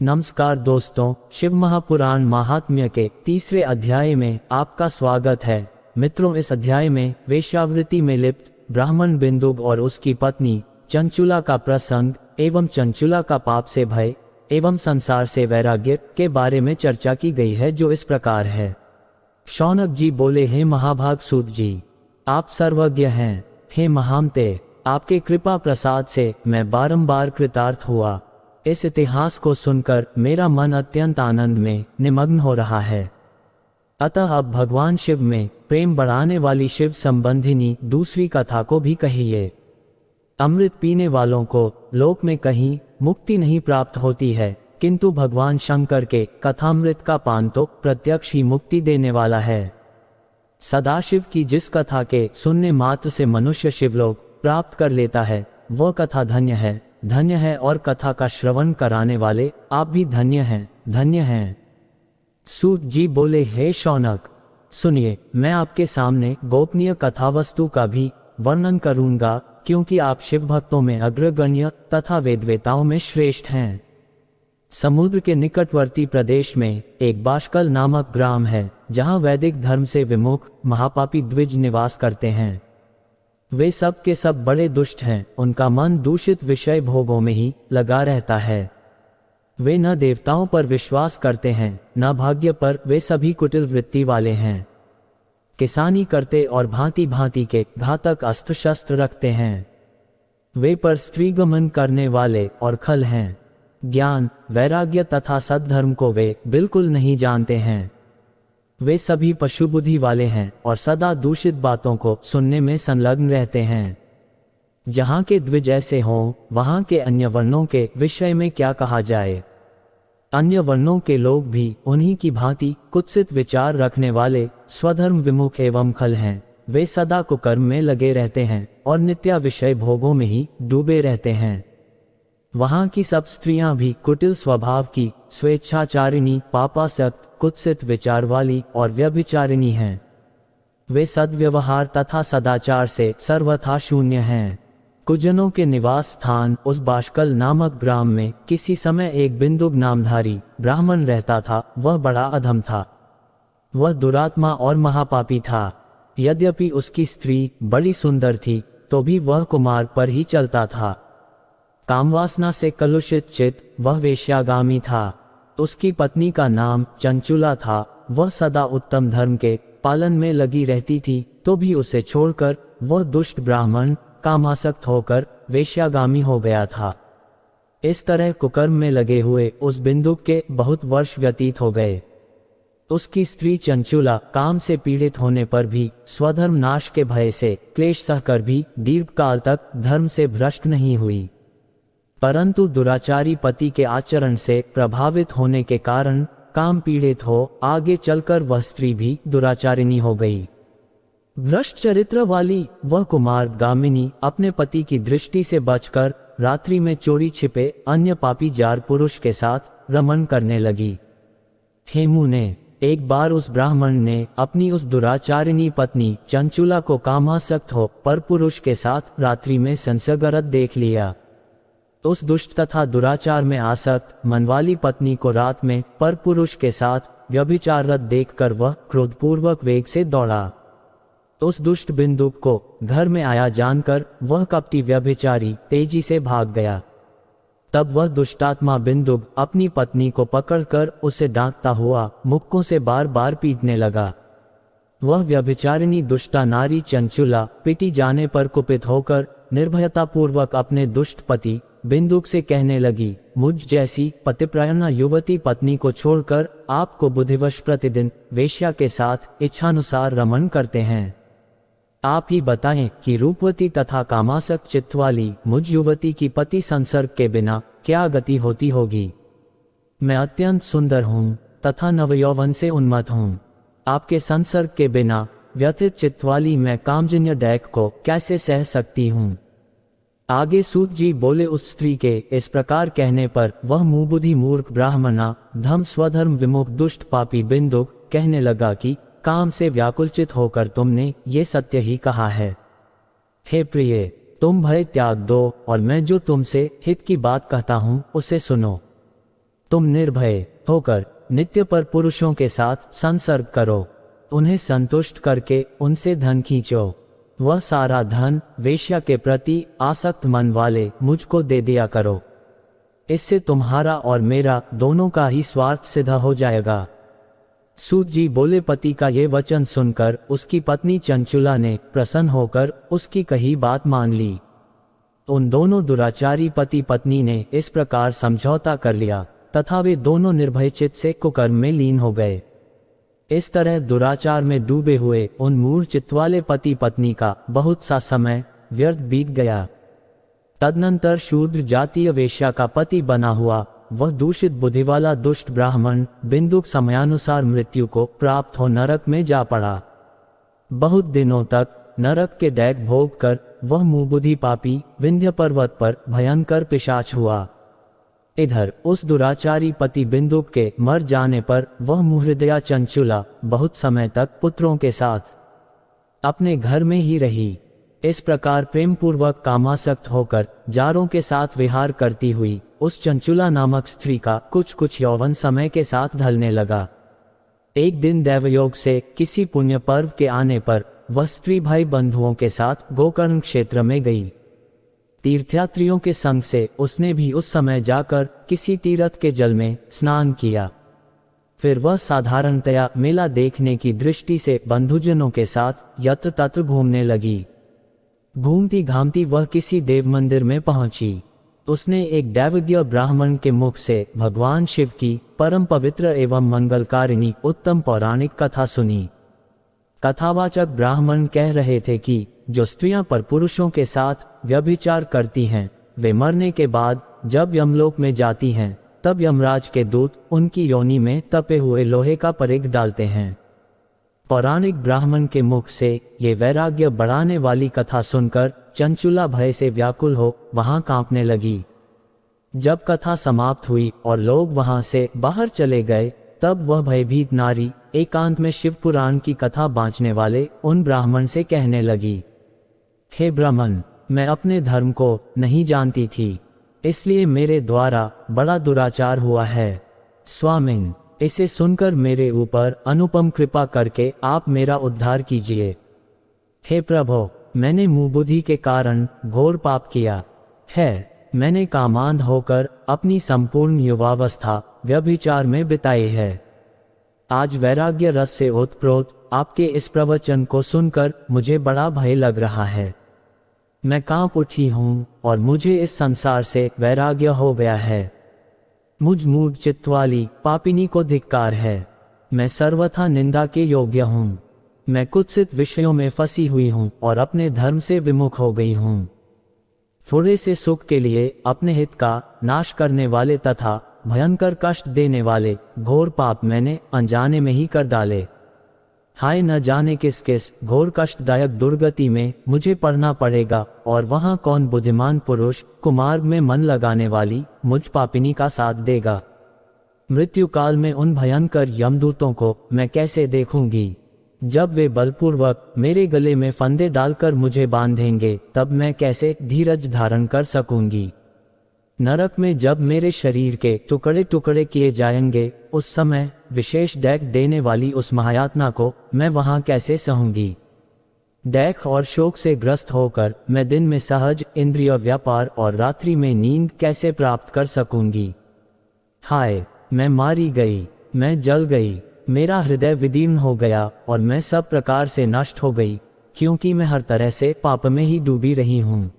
नमस्कार दोस्तों, शिव महापुराण महात्म्य के तीसरे अध्याय में आपका स्वागत है। मित्रों, इस अध्याय में वेश्यावृत्ति में लिप्त ब्राह्मण बिंदुक और उसकी पत्नी चंचुला का प्रसंग एवं चंचुला का पाप से भय एवं संसार से वैराग्य के बारे में चर्चा की गई है, जो इस प्रकार है। शौनक जी बोले, हे महाभाग सूत जी, आप सर्वज्ञ हैं। हे महामते, आपके कृपा प्रसाद से मैं बारंबार कृतार्थ हुआ। इस इतिहास को सुनकर मेरा मन अत्यंत आनंद में निमग्न हो रहा है। अतः अब भगवान शिव में प्रेम बढ़ाने वाली शिव संबंधिनी दूसरी कथा को भी कहिए। अमृत पीने वालों को लोक में कहीं मुक्ति नहीं प्राप्त होती है, किंतु भगवान शंकर के कथामृत का पान तो प्रत्यक्ष ही मुक्ति देने वाला है। सदाशिव की जिस कथा के सुनने मात्र से मनुष्य शिवलोक प्राप्त कर लेता है, वह कथा धन्य है, धन्य है। और कथा का श्रवण कराने वाले आप भी धन्य हैं, धन्य हैं। सूत जी बोले, हे शौनक, सुनिए, मैं आपके सामने गोपनीय कथा वस्तु का भी वर्णन करूंगा, क्योंकि आप शिव भक्तों में अग्रगण्य तथा वेदवेताओं में श्रेष्ठ हैं। समुद्र के निकटवर्ती प्रदेश में एक बाष्कल नामक ग्राम है, जहां वैदिक धर्म से विमुख महापापी द्विज निवास करते हैं। वे सब के सब बड़े दुष्ट हैं। उनका मन दूषित विषय भोगों में ही लगा रहता है। वे न देवताओं पर विश्वास करते हैं, न भाग्य पर। वे सभी कुटिल वृत्ति वाले हैं। किसानी करते और भांति भांति के घातक अस्त्र शस्त्र रखते हैं। वे पर स्त्रीगमन करने वाले और खल हैं। ज्ञान, वैराग्य तथा सद्धर्म को वे बिल्कुल नहीं जानते हैं। वे सभी पशु बुद्धि वाले हैं और सदा दूषित बातों को सुनने में संलग्न रहते हैं। जहाँ के द्विज ऐसे हों, वहाँ के अन्य वर्णों के विषय में क्या कहा जाए। अन्य वर्णों के लोग भी उन्हीं की भांति कुत्सित विचार रखने वाले, स्वधर्म विमुख एवं खल हैं। वे सदा कुकर्म में लगे रहते हैं और नित्य विषय भोगों में ही डूबे रहते हैं। वहाँ की सब स्त्रियां भी कुटिल स्वभाव की, स्वेच्छाचारिणी, पापासक्त, कुत्सित विचार वाली और व्यभिचारिणी हैं। वे सद्व्यवहार तथा सदाचार से सर्वथा शून्य हैं। कुजनों के निवास स्थान उस बाष्कल नामक ग्राम में किसी समय एक बिंदुक नामधारी ब्राह्मण रहता था। वह बड़ा अधम था। वह दुरात्मा और महापापी था। यद्यपि उसकी स्त्री बड़ी सुंदर थी, तो भी वह कुमार पर ही चलता था। कामवासना से कलुषित चित्त वह वेश्यागामी था। उसकी पत्नी का नाम चंचुला था। वह सदा उत्तम धर्म के पालन में लगी रहती थी, तो भी उसे छोड़कर वह दुष्ट ब्राह्मण कामासक्त होकर वेश्यागामी हो गया था। इस तरह कुकर्म में लगे हुए उस बिंदुक के बहुत वर्ष व्यतीत हो गए। उसकी स्त्री चंचुला काम से पीड़ित होने पर भी स्वधर्म नाश के भय से क्लेश सहकर भी दीर्घकाल तक धर्म से भ्रष्ट नहीं हुई, परंतु दुराचारी पति के आचरण से प्रभावित होने के कारण काम पीड़ित हो आगे चलकर वह स्त्री भी दुराचारिणी हो गई। भ्रष्ट चरित्र वाली वह कुमार गामिनी अपने पति की दृष्टि से बचकर रात्रि में चोरी छिपे अन्य पापी जार पुरुष के साथ रमण करने लगी। हेमू ने एक बार उस ब्राह्मण ने अपनी उस दुराचारिणी पत्नी चंचुला को कामासक्त हो पर पुरुष के साथ रात्रि में संसर्गरत देख लिया। उस दुष्ट तथा दुराचार में आसक्त मनवाली पत्नी को रात में पर पुरुष के साथ व्यभिचाररत देखकर वह क्रोधपूर्वक वेग से दौड़ा। उस दुष्ट बिंदुक को घर में आया जानकर वह कपटी व्यभिचारी तेजी से भाग गया। तब वह दुष्टात्मा बिंदुक अपनी पत्नी को पकड़कर उसे डांटता हुआ मुक्कों से बार बार पीटने लगा। वह व्यभिचारिणी दुष्टा नारी चंचुला पीटी जाने पर कुपित होकर निर्भयतापूर्वक अपने दुष्ट पति बिंदुक से कहने लगी, मुझ जैसी पतिप्रयणा युवती पत्नी को छोड़कर आपको बुद्धिवश प्रतिदिन वेश्या के साथ इच्छानुसार रमण करते हैं। आप ही बताएं कि रूपवती तथा कामासक्त चित्त वाली मुझ युवती की पति संसर्ग के बिना क्या गति होती होगी। मैं अत्यंत सुंदर हूँ तथा नवयौवन से उन्मत्त हूँ। आपके संसर्ग के बिना व्यथित चित्त वाली मैं कामजन्य दैक को कैसे सह सकती हूँ। आगे सूत जी बोले, उस स्त्री के इस प्रकार कहने पर वह मुबुद्धि मूर्ख ब्राह्मणा धम स्वधर्म विमुख दुष्ट पापी बिंदुक कहने लगा कि काम से व्याकुलचित होकर तुमने ये सत्य ही कहा है। हे प्रिय, तुम भय त्याग दो और मैं जो तुमसे हित की बात कहता हूँ उसे सुनो। तुम निर्भय होकर नित्य पर पुरुषों के साथ संसर्ग करो, उन्हें संतुष्ट करके उनसे धन खींचो। वह सारा धन वेश्या के प्रति आसक्त मन वाले मुझको दे दिया करो। इससे तुम्हारा और मेरा दोनों का ही स्वार्थ सिद्ध हो जाएगा। सूत जी बोले, पति का ये वचन सुनकर उसकी पत्नी चंचुला ने प्रसन्न होकर उसकी कही बात मान ली। उन दोनों दुराचारी पति पत्नी ने इस प्रकार समझौता कर लिया तथा वे दोनों निर्भय चित्त से कुकर्म में लीन हो गए। इस तरह दुराचार में डूबे हुए उन मूढ़ चित्त वाले पति पत्नी का बहुत सा समय व्यर्थ बीत गया। तदनंतर शूद्र जातीय वेश्या का पति बना हुआ वह दूषित बुद्धि वाला दुष्ट ब्राह्मण बिंदुक समयानुसार मृत्यु को प्राप्त हो नरक में जा पड़ा। बहुत दिनों तक नरक के दैग भोग कर वह मुबुद्धि पापी विंध्य पर्वत पर भयंकर पिशाच हुआ। इधर उस दुराचारी पति बिंदुक के मर जाने पर वह मुहृदया चंचुला बहुत समय तक पुत्रों के साथ अपने घर में ही रही। इस प्रकार प्रेम पूर्वक कामासक्त होकर जारों के साथ विहार करती हुई उस चंचुला नामक स्त्री का कुछ यौवन समय के साथ ढलने लगा। एक दिन दैवयोग से किसी पुण्य पर्व के आने पर वह स्त्री भाई बंधुओं के साथ गोकर्ण क्षेत्र में गई। तीर्थयात्रियों के संग से उसने भी उस समय जाकर किसी तीर्थ के जल में स्नान किया। फिर वह साधारणतया मेला देखने की दृष्टि से बंधुजनों के साथ यत्र तत्र घूमने लगी। घूमती घामती वह किसी देव मंदिर में पहुंची। उसने एक दैवज्ञ ब्राह्मण के मुख से भगवान शिव की परम पवित्र एवं मंगलकारिणी उत्तम पौराणिक कथा सुनी। कथावाचक ब्राह्मण कह रहे थे कि जो स्त्रियां पर पुरुषों के साथ व्यभिचार करती हैं वे मरने के बाद जब यमलोक में जाती हैं तब यमराज के दूत उनकी योनि में तपे हुए लोहे का परिघ डालते हैं। पौराणिक ब्राह्मण के मुख से ये वैराग्य बढ़ाने वाली कथा सुनकर चंचुला भय से व्याकुल हो वहां कांपने लगी। जब कथा समाप्त हुई और लोग वहां से बाहर चले गए तब वह भयभीत नारी एकांत में शिव पुराण की कथा बांचने वाले उन ब्राह्मण से कहने लगी, हे ब्राह्मण, मैं अपने धर्म को नहीं जानती थी, इसलिए मेरे द्वारा बड़ा दुराचार हुआ है। स्वामिन, इसे सुनकर मेरे ऊपर अनुपम कृपा करके आप मेरा उद्धार कीजिए। हे प्रभो, मैंने मुबुद्धि के कारण घोर पाप किया है। मैंने कामांध होकर अपनी संपूर्ण युवावस्था व्यभिचार में बिताई है। आज वैराग्य रस से ओतप्रोत आपके इस प्रवचन को सुनकर मुझे बड़ा भय लग रहा है। मैं कांप उठी हूँ और मुझे इस संसार से वैराग्य हो गया है। मुझ मूढ़ चित्त वाली पापिनी को धिक्कार है। मैं सर्वथा निंदा के योग्य हूँ। मैं कुत्सित विषयों में फंसी हुई हूँ और अपने धर्म से विमुख हो गई हूँ। थोड़े से सुख के लिए अपने हित का नाश करने वाले तथा भयंकर कष्ट देने वाले घोर पाप मैंने अनजाने में ही कर डाले। हाय, न जाने किस किस घोर कष्टदायक दुर्गति में मुझे पड़ना पड़ेगा और वहां कौन बुद्धिमान पुरुष कुमार्ग में मन लगाने वाली मुझ पापिनी का साथ देगा। मृत्यु काल में उन भयंकर यमदूतों को मैं कैसे देखूंगी। जब वे बलपूर्वक मेरे गले में फंदे डालकर मुझे बांधेंगे तब मैं कैसे धीरज धारण कर सकूंगी। नरक में जब मेरे शरीर के टुकड़े टुकड़े किए जाएंगे उस समय विशेष दैख देने वाली उस महायातना को मैं वहां कैसे सहूंगी। दैख और शोक से ग्रस्त होकर मैं दिन में सहज इंद्रिय व्यापार और रात्रि में नींद कैसे प्राप्त कर सकूंगी। हाय, मैं मारी गई, मैं जल गई, मेरा हृदय विदीर्ण हो गया और मैं सब प्रकार से नष्ट हो गई, क्योंकि मैं हर तरह से पाप में ही डूबी रही हूँ।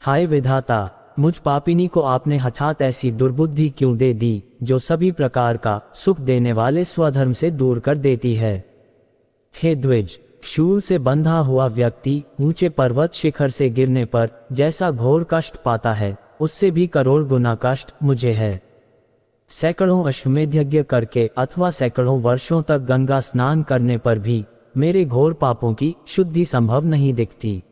हाय विधाता, मुझ पापिनी को आपने हठात ऐसी दुर्बुद्धि क्यों दे दी जो सभी प्रकार का सुख देने वाले स्वधर्म से दूर कर देती है। हे द्विज, शूल से बंधा हुआ व्यक्ति ऊंचे पर्वत शिखर से गिरने पर जैसा घोर कष्ट पाता है उससे भी करोड़ गुना कष्ट मुझे है। सैकड़ों अश्वमेध यज्ञ करके अथवा सैकड़ों वर्षों तक गंगा स्नान करने पर भी मेरे घोर पापों की शुद्धि संभव नहीं दिखती।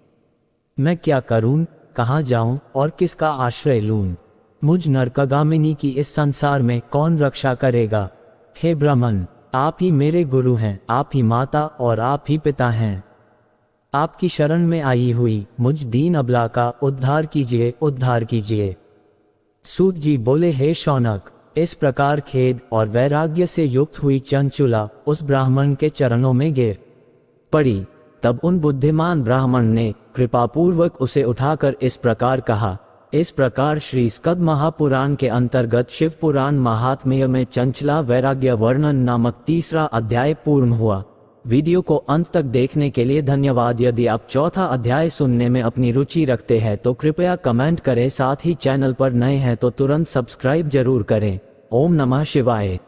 मैं क्या करूं, कहाँ जाऊं और किसका आश्रय लूं। मुझ नरकगामिनी की इस संसार में कौन रक्षा करेगा। हे ब्राह्मण, आप ही मेरे गुरु हैं, आप ही माता और आप ही पिता हैं। आपकी शरण में आई हुई मुझ दीन अबला का उद्धार कीजिए, उद्धार कीजिए। सूत जी बोले, हे शौनक, इस प्रकार खेद और वैराग्य से युक्त हुई चंचुला उस ब्राह्मण के चरणों में गिर पड़ी। तब उन बुद्धिमान ब्राह्मण ने कृपापूर्वक उसे उठाकर इस प्रकार कहा। इस प्रकार श्री स्कंद महापुराण के अंतर्गत शिव पुराण महात्म्य में चंचला वैराग्य वर्णन नामक तीसरा अध्याय पूर्ण हुआ। वीडियो को अंत तक देखने के लिए धन्यवाद। यदि आप चौथा अध्याय सुनने में अपनी रुचि रखते हैं तो कृपया कमेंट करें, साथ ही चैनल पर नए हैं तो तुरंत सब्सक्राइब जरूर करें। ओम नमः शिवाय।